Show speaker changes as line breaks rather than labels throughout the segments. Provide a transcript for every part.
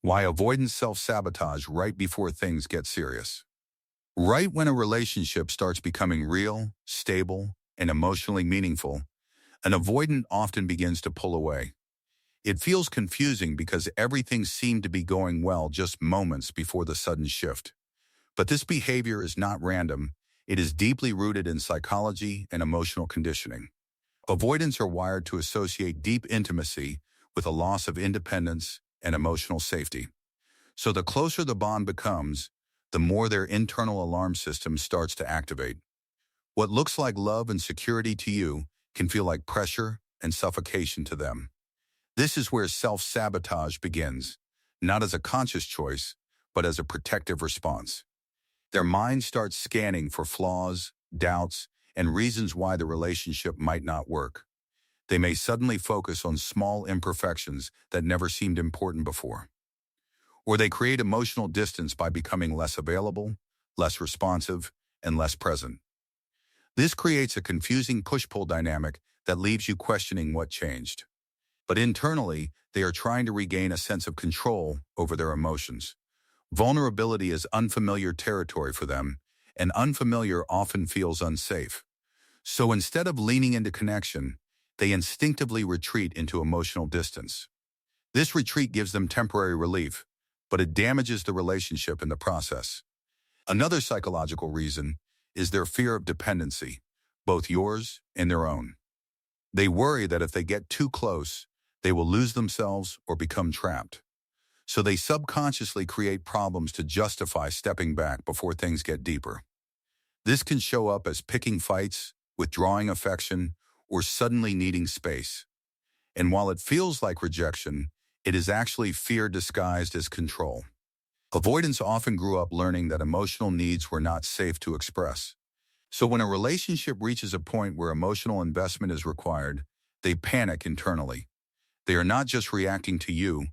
Why avoidance self-sabotage right before things get serious. Right when a relationship starts becoming real, stable, and emotionally meaningful, an avoidant often begins to pull away. It feels confusing because everything seemed to be going well just moments before the sudden shift. But this behavior is not random. It is deeply rooted in psychology and emotional conditioning. Avoidants are wired to associate deep intimacy with a loss of independence and emotional safety. So the closer the bond becomes, the more their internal alarm system starts to activate. What looks like love and security to you can feel like pressure and suffocation to them. This is where self-sabotage begins, not as a conscious choice, but as a protective response. Their mind starts scanning for flaws, doubts, and reasons why the relationship might not work. They may suddenly focus on small imperfections that never seemed important before. Or they create emotional distance by becoming less available, less responsive, and less present. This creates a confusing push-pull dynamic that leaves you questioning what changed. But internally, they are trying to regain a sense of control over their emotions. Vulnerability is unfamiliar territory for them, and unfamiliar often feels unsafe. So instead of leaning into connection, they instinctively retreat into emotional distance. This retreat gives them temporary relief, but it damages the relationship in the process. Another psychological reason is their fear of dependency, both yours and their own. They worry that if they get too close, they will lose themselves or become trapped. So they subconsciously create problems to justify stepping back before things get deeper. This can show up as picking fights, withdrawing affection, or suddenly needing space. And while it feels like rejection, it is actually fear disguised as control. Avoidants often grew up learning that emotional needs were not safe to express. So when a relationship reaches a point where emotional investment is required, they panic internally. They are not just reacting to you,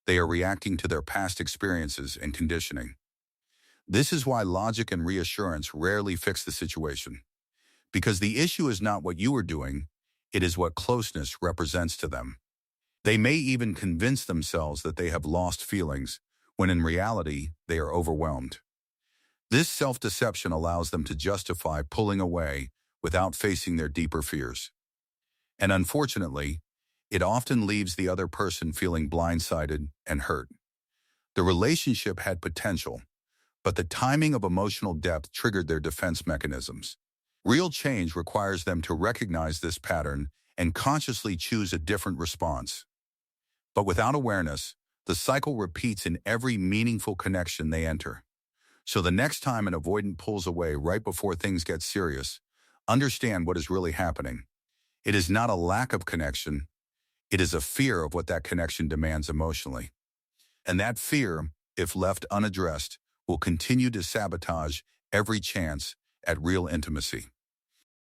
they are reacting to their past experiences and conditioning. This is why logic and reassurance rarely fix the situation. Because the issue is not what you are doing, it is what closeness represents to them. They may even convince themselves that they have lost feelings, when in reality, they are overwhelmed. This self-deception allows them to justify pulling away without facing their deeper fears. And unfortunately, it often leaves the other person feeling blindsided and hurt. The relationship had potential, but the timing of emotional depth triggered their defense mechanisms. Real change requires them to recognize this pattern and consciously choose a different response. But without awareness, the cycle repeats in every meaningful connection they enter. So the next time an avoidant pulls away right before things get serious, understand what is really happening. It is not a lack of connection. It is a fear of what that connection demands emotionally. And that fear, if left unaddressed, will continue to sabotage every chance at real intimacy.